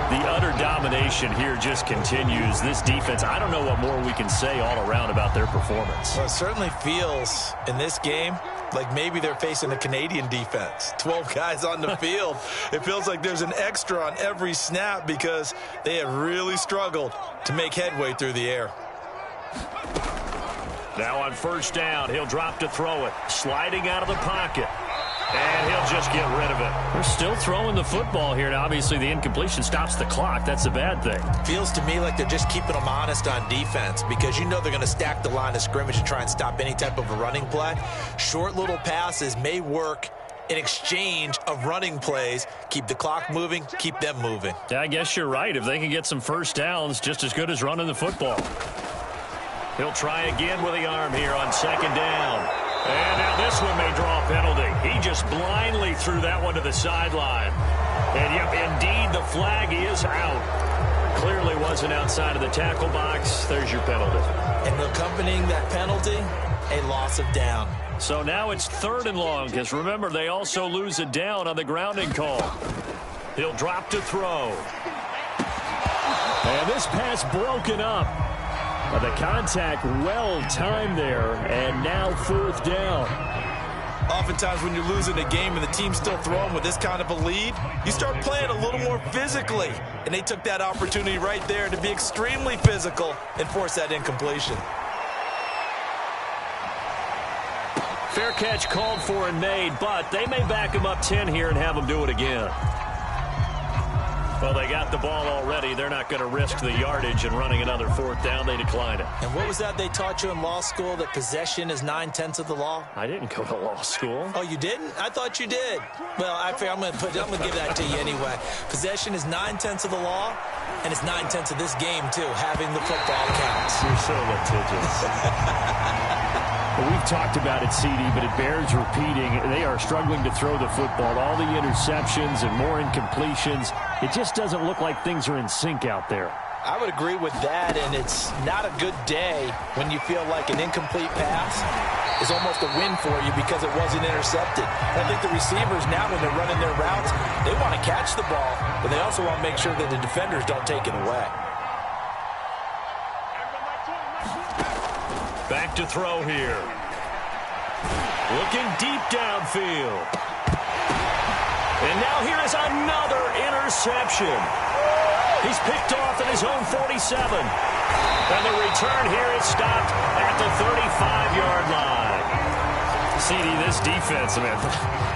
The utter domination here just continues. This defense, I don't know what more we can say all around about their performance. Well, it certainly feels in this game like maybe they're facing a Canadian defense. 12 guys on the field. It feels like there's an extra on every snap because they have really struggled to make headway through the air. Now on first down, he'll drop to throw it. Sliding out of the pocket. And he'll just get rid of it. They're still throwing the football here. Now, obviously, the incompletion stops the clock. That's a bad thing. Feels to me like they're just keeping them honest on defense because you know they're going to stack the line of scrimmage and try and stop any type of a running play. Short little passes may work in exchange of running plays. Keep the clock moving, keep them moving. Yeah, I guess you're right. If they can get some first downs, just as good as running the football. He'll try again with the arm here on second down. And now this one may draw a penalty. He just blindly threw that one to the sideline. And yep, indeed, the flag is out. Clearly wasn't outside of the tackle box. There's your penalty. And accompanying that penalty, a loss of down. So now it's 3rd and long, because remember, they also lose a down on the grounding call. He'll drop to throw. And this pass broken up. The contact well timed there, and now 4th down. Oftentimes when you're losing a game and the team's still throwing with this kind of a lead, you start playing a little more physically. And they took that opportunity right there to be extremely physical and force that incompletion. Fair catch called for and made, but they may back him up 10 here and have him do it again. Well, they got the ball already. They're not going to risk the yardage and running another 4th down. They decline it. And what was that they taught you in law school, that possession is 9/10 of the law? I didn't go to law school. Oh, you didn't? I thought you did. Well, I'm going to give that to you anyway. Possession is 9/10 of the law, and it's 9/10 of this game, too. Having the football counts. You're so litigious. Well, we've talked about it, CD, but it bears repeating. They are struggling to throw the football. All the interceptions and more incompletions. It just doesn't look like things are in sync out there. I would agree with that, and it's not a good day when you feel like an incomplete pass is almost a win for you because it wasn't intercepted. And I think the receivers now, when they're running their routes, they want to catch the ball, but they also want to make sure that the defenders don't take it away. Back to throw here. Looking deep downfield. And now here is another interception. He's picked off at his own 47. And the return here is stopped at the 35-yard line. CD, this defense, man,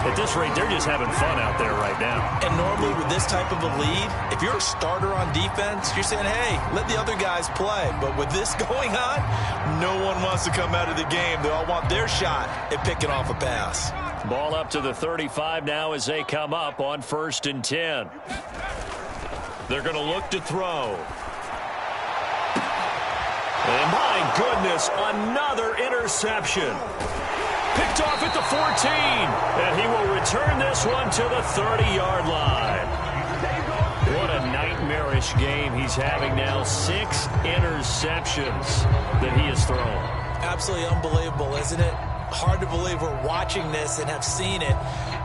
at this rate, they're just having fun out there right now. And normally with this type of a lead, if you're a starter on defense, you're saying, hey, let the other guys play. But with this going on, no one wants to come out of the game. They all want their shot at picking off a pass. Ball up to the 35 now as they come up on 1st and 10. They're going to look to throw. And my goodness, another interception. Picked off at the 14. And he will return this one to the 30-yard line. What a nightmarish game he's having now. 6 interceptions that he has thrown. Absolutely unbelievable, isn't it? Hard to believe we're watching this and have seen it,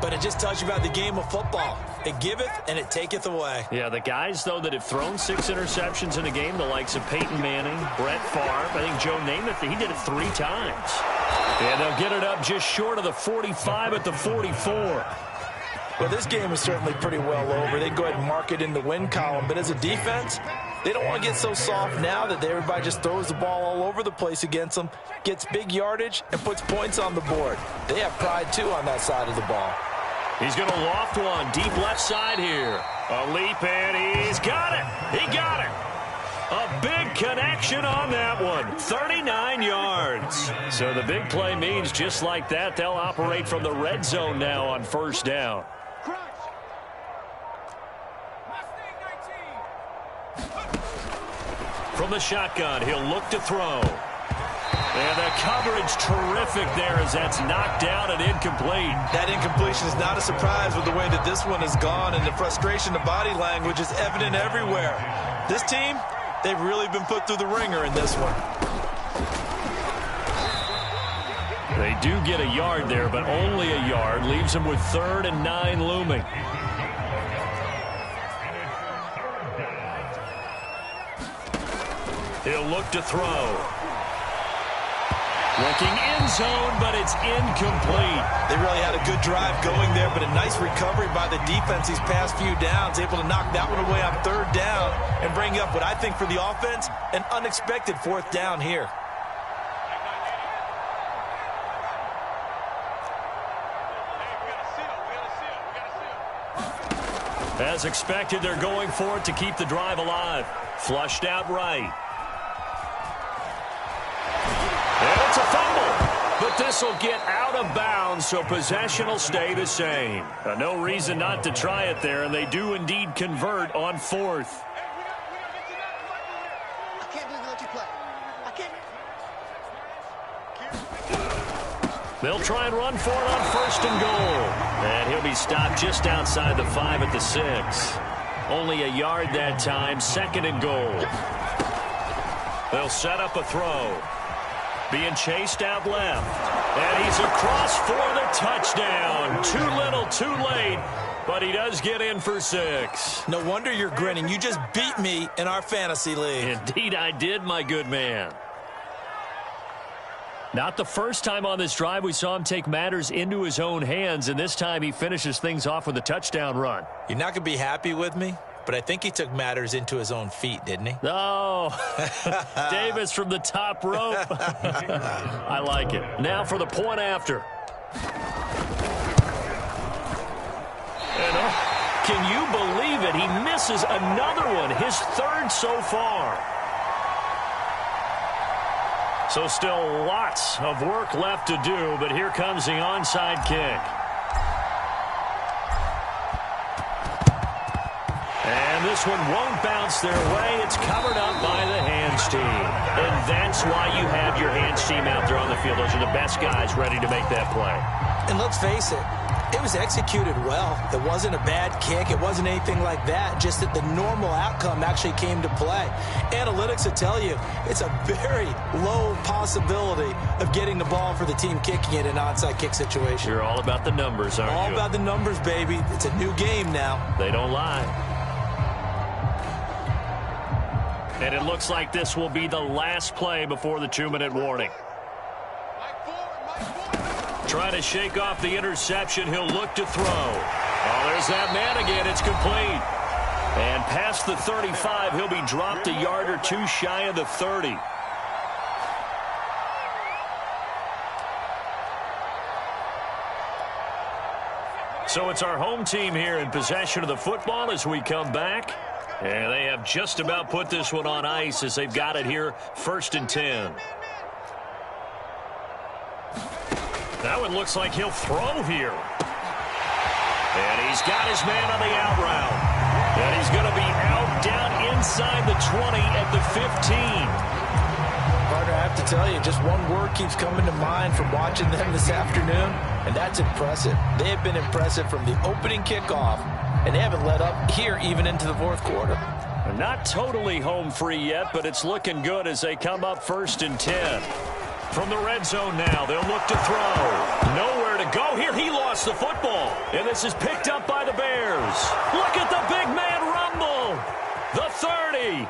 but it just tells you about the game of football. It giveth and it taketh away. Yeah, the guys, though, that have thrown 6 interceptions in a game, the likes of Peyton Manning, Brett Favre, I think Joe Namath, he did it 3 times. And they'll get it up just short of the 45 at the 44. Well, this game is certainly pretty well over. They go ahead and mark it in the win column, but as a defense, they don't want to get so soft now that everybody just throws the ball all over the place against them, gets big yardage, and puts points on the board. They have pride, too, on that side of the ball. He's going to loft one deep left side here. A leap, and he's got it. He got it. A big connection on that one. 39 yards. So the big play means just like that, they'll operate from the red zone now on 1st down. From the shotgun, he'll look to throw. And the coverage terrific there as that's knocked down and incomplete. That incompletion is not a surprise with the way that this one has gone, and the frustration, the body language is evident everywhere. This team, they've really been put through the ringer in this one. They do get a yard there, but only a yard. Leaves them with 3rd and 9 looming. He'll look to throw. Looking end zone, but it's incomplete. They really had a good drive going there, but a nice recovery by the defense these past few downs, able to knock that one away on 3rd down and bring up what I think for the offense, an unexpected 4th down here. As expected, they're going for it to keep the drive alive. Flushed out right. And it's a fumble. But this will get out of bounds, so possession will stay the same. No reason not to try it there, and they do indeed convert on 4th. I can't believe they let you play. I can't. They'll try and run for it on 1st and goal. And he'll be stopped just outside the 5 at the 6. Only a yard that time, 2nd and goal. They'll set up a throw. Being chased out left. And he's across for the touchdown. Too little, too late. But he does get in for 6. No wonder you're grinning. You just beat me in our fantasy league. Indeed I did, my good man. Not the first time on this drive we saw him take matters into his own hands, and this time he finishes things off with a touchdown run. You're not going to be happy with me, but I think he took matters into his own feet, didn't he? Oh, Davis from the top rope. I like it. Now for the point after. And, can you believe it? He misses another one, his 3rd so far. So still lots of work left to do, but here comes the onside kick. And this one won't bounce their way. It's covered up by the hands team. And that's why you have your hands team out there on the field. Those are the best guys ready to make that play. And let's face it, it was executed well. It wasn't a bad kick. It wasn't anything like that. Just that the normal outcome actually came to play. Analytics will tell you it's a very low possibility of getting the ball for the team kicking it in an onside kick situation. You're all about the numbers, aren't you? All about the numbers, baby. It's a new game now. They don't lie. And it looks like this will be the last play before the 2-minute warning. Trying to shake off the interception. He'll look to throw. Oh, there's that man again. It's complete. And past the 35, he'll be dropped a yard or 2 shy of the 30. So it's our home team here in possession of the football as we come back. And they have just about put this one on ice as they've got it here, 1st and 10. That one looks like he'll throw here. And he's got his man on the out route. And he's going to be out down inside the 20 at the 15. Partner, I have to tell you, just one word keeps coming to mind from watching them this afternoon, and that's impressive. They have been impressive from the opening kickoff, and they haven't let up here even into the 4th quarter. Not totally home free yet, but it's looking good as they come up 1st and 10. From the red zone now, they'll look to throw. Nowhere to go here. He lost the football. And this is picked up by the Bears. Look at the big man rumble. The 30.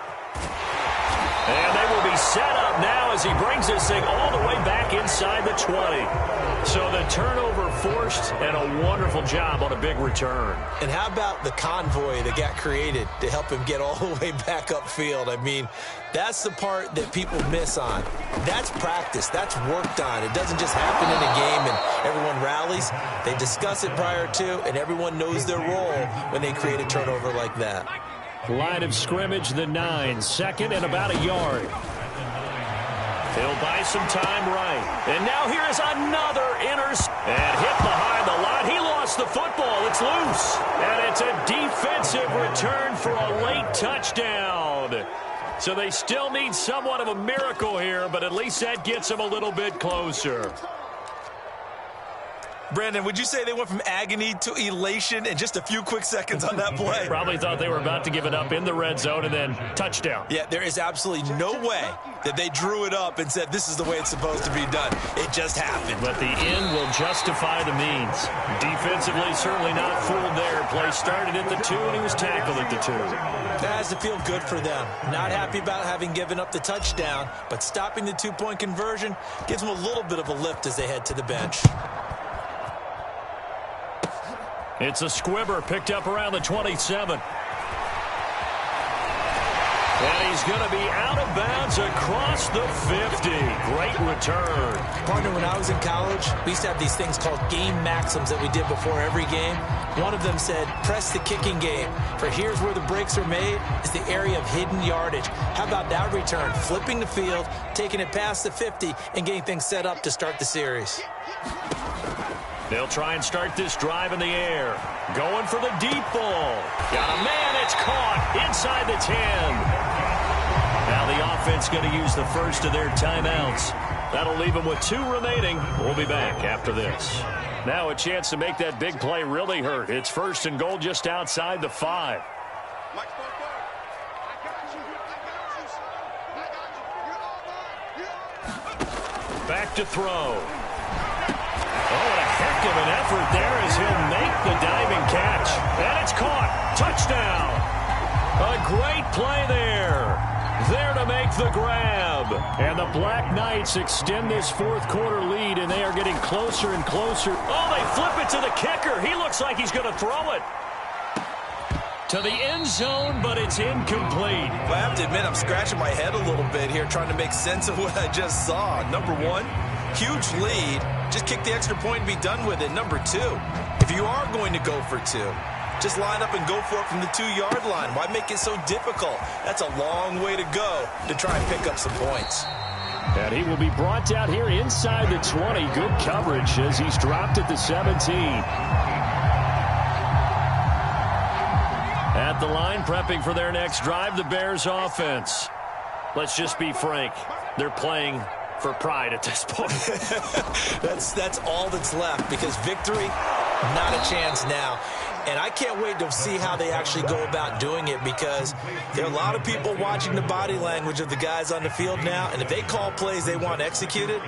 And they will be set up now as he brings this thing all the way back inside the 20. So the turnover forced and a wonderful job on a big return. And how about the convoy that got created to help him get all the way back upfield? I mean, that's the part that people miss on. That's practice. That's worked on. It doesn't just happen in a game and everyone rallies. They discuss it prior to, and everyone knows their role when they create a turnover like that. Line of scrimmage, the 9, 2nd and about a yard. He'll buy some time right. And now here is another and hit behind the line. He lost the football. It's loose. And it's a defensive return for a late touchdown. So they still need somewhat of a miracle here, but at least that gets them a little bit closer. Brandon, would you say they went from agony to elation in just a few quick seconds on that play? Probably thought they were about to give it up in the red zone and then touchdown. Yeah, there is absolutely no way that they drew it up and said this is the way it's supposed to be done. It just happened. But the end will justify the means. Defensively, certainly not fooled there. Play started at the 2, and he was tackled at the 2. That has to feel good for them. Not happy about having given up the touchdown, but stopping the 2-point conversion gives them a little bit of a lift as they head to the bench. It's a squibber picked up around the 27. And he's going to be out of bounds across the 50. Great return. Partner, when I was in college, we used to have these things called game maxims that we did before every game. One of them said, press the kicking game. For here's where the breaks are made, is the area of hidden yardage. How about that return? Flipping the field, taking it past the 50, and getting things set up to start the series. They'll try and start this drive in the air. Going for the deep ball. Got a man. It's caught inside the 10. Now the offense going to use the first of their timeouts. That'll leave them with 2 remaining. We'll be back after this. Now a chance to make that big play really hurt. It's 1st and goal just outside the 5. Back to throw. Oh, what a heck of an effort there as he'll make the diving catch. And it's caught. Touchdown. A great play there. There to make the grab. And the Black Knights extend this 4th quarter lead, and they are getting closer and closer. Oh, they flip it to the kicker. He looks like he's going to throw it to the end zone, but it's incomplete. Well, I have to admit, I'm scratching my head a little bit here trying to make sense of what I just saw. Number 1, huge lead. Just kick the extra point and be done with it. Number 2, if you are going to go for 2, just line up and go for it from the 2-yard line. Why make it so difficult? That's a long way to go to try and pick up some points. And he will be brought down here inside the 20. Good coverage as he's dropped at the 17. At the line, prepping for their next drive, the Bears offense. Let's just be frank. They're playing for pride at this point. That's all that's left, because victory, not a chance now. And I can't wait to see how they actually go about doing it, because there are a lot of people watching the body language of the guys on the field now, and if they call plays they want executed,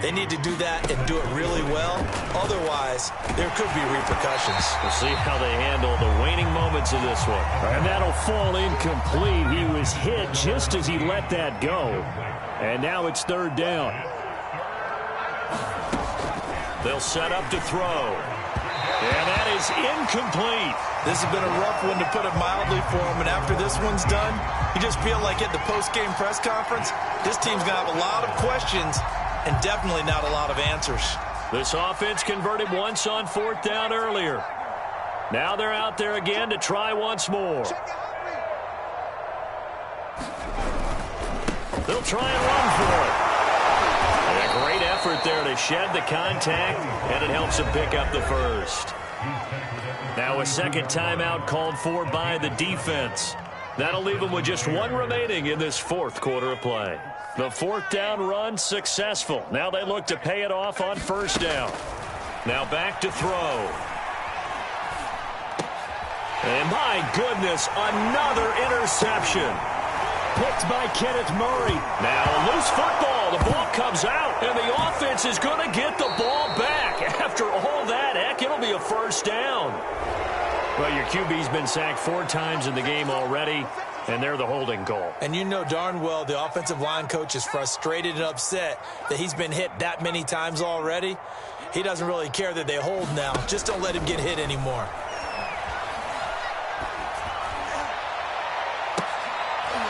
they need to do that and do it really well. Otherwise, there could be repercussions. We'll see how they handle the waning moments of this one. And that'll fall incomplete. He was hit just as he let that go. And now it's 3rd down. They'll set up to throw. And that is incomplete. This has been a rough one, to put it mildly, for him. And after this one's done, you just feel like at the post-game press conference, this team's going to have a lot of questions and definitely not a lot of answers. This offense converted once on 4th down earlier. Now they're out there again to try once more. They'll try and run for it. And a great effort there to shed the contact, and it helps them pick up the first. Now a second timeout called for by the defense. That'll leave them with just one remaining in this fourth quarter of play. The fourth down run successful. Now they look to pay it off on first down. Now back to throw. And my goodness, another interception. Picked by Kenneth Murray. Now a loose football. The ball comes out, and the offense is going to get the ball back. After all that, heck, it'll be a first down. Well, your QB's been sacked 4 times in the game already, and they're the holding goal. And you know darn well the offensive line coach is frustrated and upset that he's been hit that many times already. He doesn't really care that they hold now. Just don't let him get hit anymore.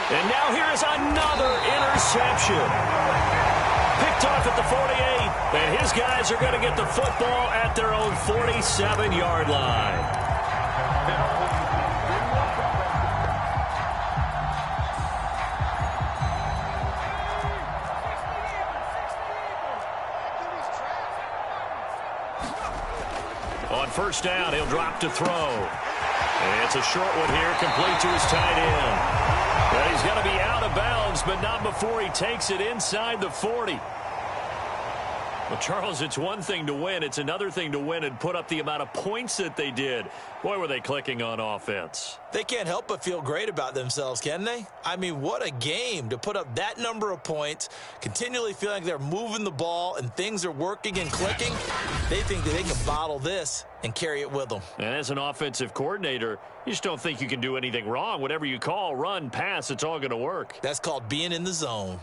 And now here is another interception. Picked off at the 48, and his guys are going to get the football at their own 47-yard line. On first down, he'll drop to throw. And it's a short one here, complete to his tight end. Well, he's got to be out of bounds, but not before he takes it inside the 40. Well, Charles, it's one thing to win. It's another thing to win and put up the amount of points that they did. Boy, were they clicking on offense. They can't help but feel great about themselves, can they? I mean, what a game to put up that number of points, continually feeling like they're moving the ball and things are working and clicking. They think that they can bottle this and carry it with them. And as an offensive coordinator, you just don't think you can do anything wrong. Whatever you call, run, pass, it's all going to work. That's called being in the zone.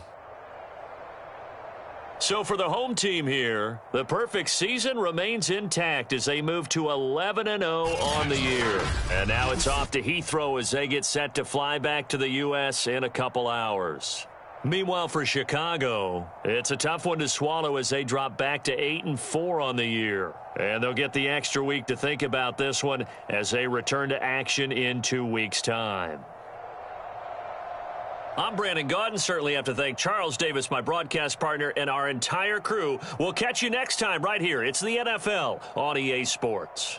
So for the home team here, the perfect season remains intact as they move to 11-0 on the year. And now it's off to Heathrow as they get set to fly back to the U.S. in a couple hours. Meanwhile, for Chicago, it's a tough one to swallow as they drop back to 8-4 on the year. And they'll get the extra week to think about this one as they return to action in 2 weeks' time. I'm Brandon Gaudin. Certainly have to thank Charles Davis, my broadcast partner, and our entire crew. We'll catch you next time right here. It's the NFL on EA Sports.